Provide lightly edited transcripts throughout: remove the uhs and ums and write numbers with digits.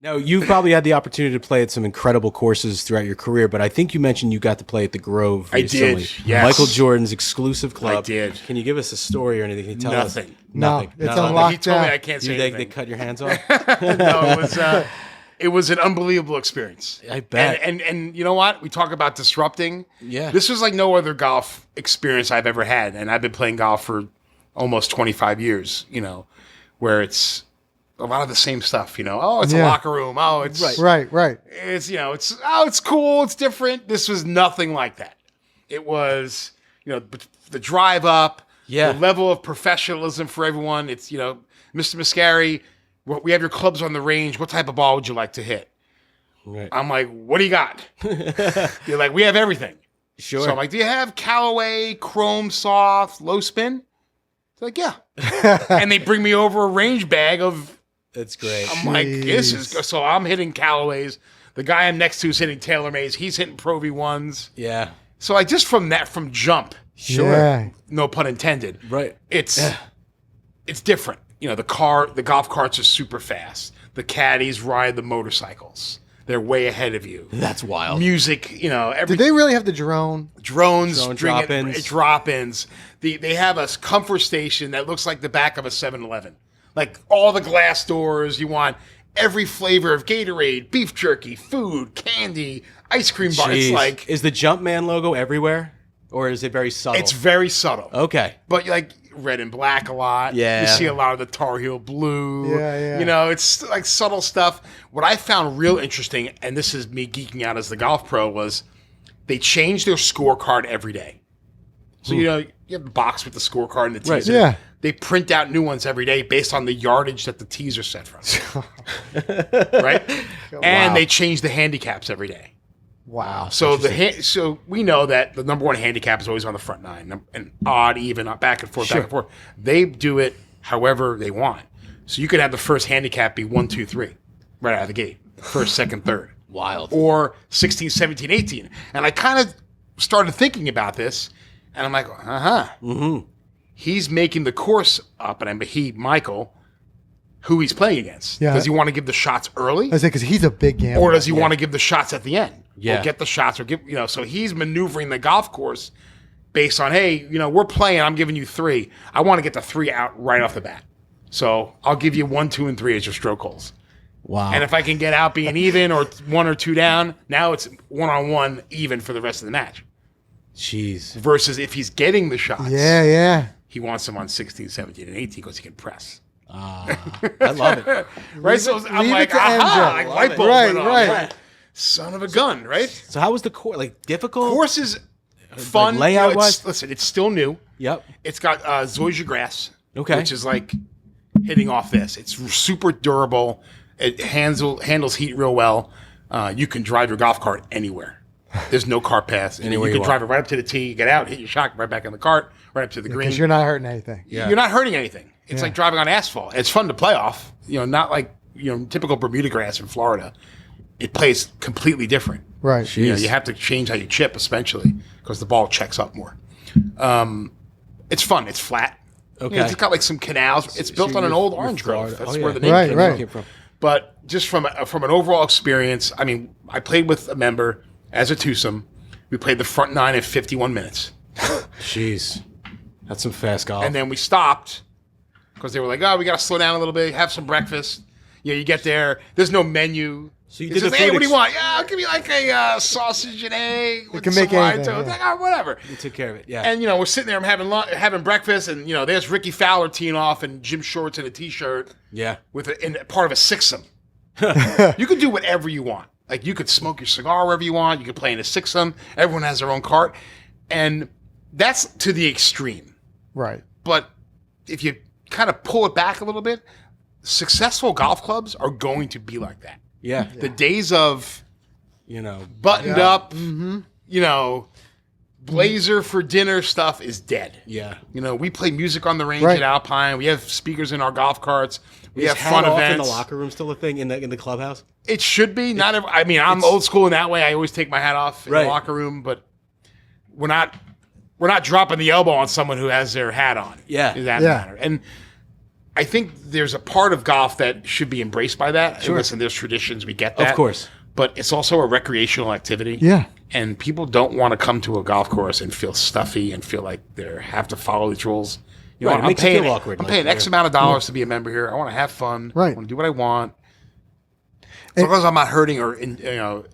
Now, you've probably had the opportunity to play at some incredible courses throughout your career, but I think you mentioned you got to play at the Grove recently. I did, yes. Michael Jordan's exclusive club. I did. Can you give us a story or anything? Can you tell us? Nothing. Nothing. No, it's No. unlocked. He told me down. I can't say They anything. cut your hands off? No, it was an unbelievable experience. I bet. And you know what? We talk about disrupting. Yeah. This was like no other golf experience I've ever had, and I've been playing golf for almost 25 years. Where it's a lot of the same stuff. Oh, it's a locker room. Oh, it's Right. It's it's cool. It's different. This was nothing like that. It was the drive up. Yeah. The level of professionalism for everyone. It's Mr. Mascari. We have your clubs on the range. What type of ball would you like to hit? Right. I'm like, what do you got? They're like, we have everything. Sure. So I'm like, do you have Callaway, Chrome Soft, low spin? They're like, yeah. And they bring me over a range bag of. That's great. I'm like, this is good. So I'm hitting Callaways. The guy I'm next to is hitting TaylorMade's. He's hitting Pro V1s. Yeah. So I just from jump. Sure. Yeah. No pun intended. Right. It's different. The golf carts are super fast. The caddies ride the motorcycles. They're way ahead of you. That's wild. Music, Did they really have the drone? drones, drop-ins. drop-ins. They have a comfort station that looks like the back of a 7-Eleven. Like all the glass doors. You want every flavor of Gatorade, beef jerky, food, candy, ice cream bar. It's Jeez. like Is the Jumpman logo everywhere? Or is it very subtle? it's very subtle. Okay. But like red and black a lot. Yeah. You see a lot of the Tar Heel blue. Yeah. It's like subtle stuff. What I found real interesting, and this is me geeking out as the golf pro, was they changed their scorecard every day. So, you have the box with the scorecard and the tees. Right. in it. Yeah. They print out new ones every day based on the yardage that the tees are set from. Right? And they change the handicaps every day. Wow. So so we know that the number one handicap is always on the front nine, and odd, even, back and forth, back and forth. They do it however they want. So you could have the first handicap be 1, 2, 3, right out of the gate. First, second, third. Wild. Or 16, 17, 18. And I kind of started thinking about this, and I'm like, Mm-hmm. He's making the course up, and Michael, who he's playing against. Yeah. Does he want to give the shots early? I say because he's a big gambler. Or does he want to give the shots at the end? Yeah. Or get the shots or so he's maneuvering the golf course based on, hey, we're playing, I'm giving you 3. I want to get the 3 out right off the bat. So I'll give you 1, 2, and 3 as your stroke holes. Wow. And if I can get out being even or 1 or 2 down, now it's 1-on-1 even for the rest of the match. Jeez. Versus if he's getting the shots, Yeah. he wants them on 16, 17, and 18 because he can press. I love it. Right? So I'm leave like, it to MJ. like light bulb Right, went on. right. Like, son of a gun, right? So how was the course? Like difficult? Course is fun. layout-wise? Listen, it's still new. Yep. It's got zoysia grass, Okay. which is like hitting off this. It's super durable. It handles heat real well. You can drive your golf cart anywhere. There's no cart path. Anywhere you you can drive it right up to the tee, you get out, hit your shot, right back in the cart, right up to the green. Because you're not hurting anything. Yeah. You're not hurting anything. It's like driving on asphalt. It's fun to play off. Not like typical Bermuda grass in Florida. It plays completely different. Right. You have to change how you chip, especially because the ball checks up more. It's fun. It's flat. Okay. It's got like some canals. It's built on an old orange grove. That's where the Right, name right. came from. But just from an overall experience, I mean, I played with a member as a twosome. We played the front 9 in 51 minutes. Jeez. That's some fast golf. And then we stopped because they were like, oh, we got to slow down a little bit, have some breakfast. You get there. There's no menu. So you It's did the just, hey, food what do you want? Yeah, I'll give you like a sausage and egg with can some make wine. anything, It's yeah. like, oh, whatever. You took care of it. Yeah. And, we're sitting there having breakfast, and, there's Ricky Fowler teeing off in gym shorts and a T-shirt yeah. in part of a sixsome. You could do whatever you want. Like, you could smoke your cigar wherever you want. You could play in a sixsome. Everyone has their own cart. And that's to the extreme. Right. But if you kind of pull it back a little bit, successful golf clubs are going to be like that. Yeah. The days of buttoned up, blazer for dinner stuff is dead. Yeah. We play music on the range Right. at Alpine. We have speakers in our golf carts. We Is have hat fun off events. in the locker room still a thing in the clubhouse? It should be. I'm old school in that way. I always take my hat off in Right. the locker room, but we're not dropping the elbow on someone who has their hat on. Yeah. In that Yeah. matter. And I think there's a part of golf that should be embraced by that. Sure. And listen, there's traditions, we get that. Of course. But it's also a recreational activity. Yeah. And people don't want to come to a golf course and feel stuffy and feel like they have to follow these rules. You Right, know, it I'm makes you paying, feel awkward, I'm like, paying X yeah. amount of dollars to be a member here. I want to have fun. Right. I want to do what I want. As long as I'm not hurting or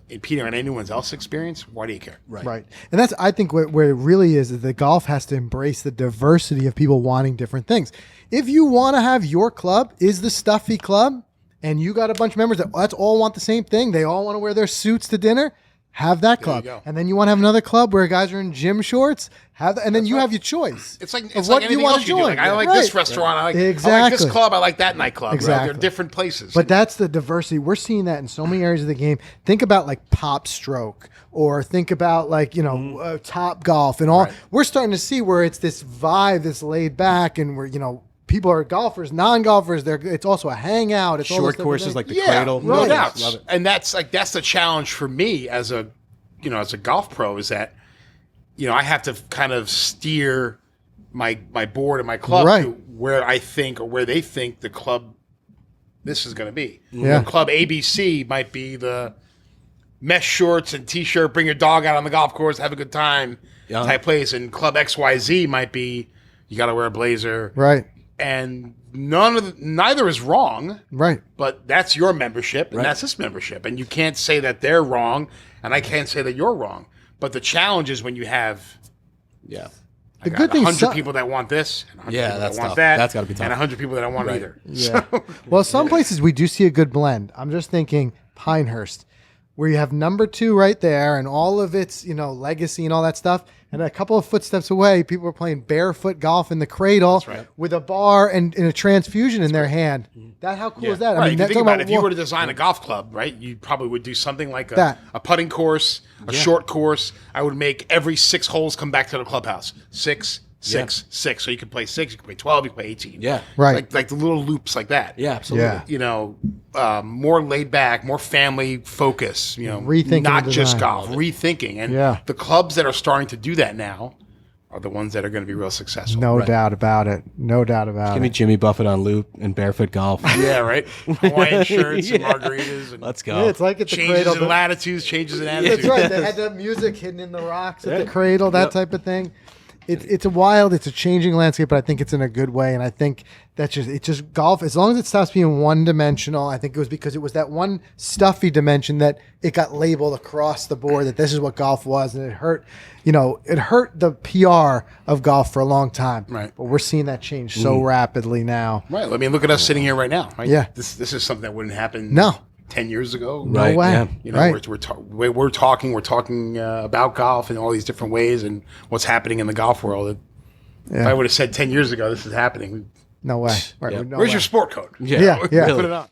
impeding on anyone's else's experience, why do you care? Right. And that's, I think, where it really is that golf has to embrace the diversity of people wanting different things. If you want to have your club is the stuffy club and you got a bunch of members that's all want the same thing, they all want to wear their suits to dinner, have that club. you go. And then you want to have another club where guys are in gym shorts, have that, and then you have your choice. It's like of it's what like you anything wanna else you do. Like, I like Right. this restaurant. I like this Exactly. club. I like that nightclub. Right? Exactly. They're different places. But that's the diversity. We're seeing that in so many areas of the game. Think about like Pop Stroke, or think about like, Top Golf and all. Right. We're starting to see where it's this vibe, this laid back, and where, people are golfers, non-golfers. It's also a hangout. It's all Short this courses different like thing. the Cradle. No Right. doubt. Love it. And that's the challenge for me as a golf pro is that, I have to kind of steer my board and my club Right. to where I think or where they think the club this is going to be. Yeah. Club ABC might be the mesh shorts and t-shirt, bring your dog out on the golf course, have a good time type place. And Club XYZ might be you got to wear a blazer. Right. And neither is wrong. Right. But that's your membership, and that's this membership. And you can't say that they're wrong, and I can't say that you're wrong. But the challenge is when you have Yeah. The good thing 100 is people that want this, and 100 Yeah, people that's that want tough. that, That's gotta be tough. and 100 people that don't want either. Yeah. Well, some places we do see a good blend. I'm just thinking Pinehurst, where you have number 2 right there and all of its, legacy and all that stuff. And a couple of footsteps away, people were playing barefoot golf in the Cradle with a bar and a transfusion in their hand. How cool is that? Right. I mean, If you that's think talking about it, if you were to design a golf club, right, you probably would do something like That. a putting course, a short course. I would make every 6 holes come back to the clubhouse. 6, 6, 6. So you can play 6, you can play 12, you can play 18. Yeah. Right. Like the little loops like that. Yeah, absolutely. Yeah. More laid back, more family focus, Rethinking not the just design. golf, rethinking. And Yeah. the clubs that are starting to do that now are the ones that are going to be real successful. No doubt about it. No doubt about Give me it. Jimmy Buffett on loop and barefoot golf. Yeah, right? Hawaiian shirts and margaritas. And Let's go. Yeah, it's like at the changes Cradle. in latitudes, changes in attitudes. That's right. They had the music hidden in the rocks at the Cradle, that type of thing. It's a changing landscape, but I think it's in a good way. And I think it's just golf. As long as it stops being one dimensional, I think it was because it was that one stuffy dimension that it got labeled across the board that this is what golf was, and it hurt. It hurt the PR of golf for a long time. Right. But we're seeing that change so rapidly now. Right. I mean, look at us sitting here right now. Right? Yeah. This is something that wouldn't happen. No. 10 years ago. No Right, way. yeah. Right. We're talking about golf in all these different ways and what's happening in the golf world. If I would have said 10 years ago this is happening, No way. Right. Yeah. No where's way. your sport code? Yeah. really. Put it on.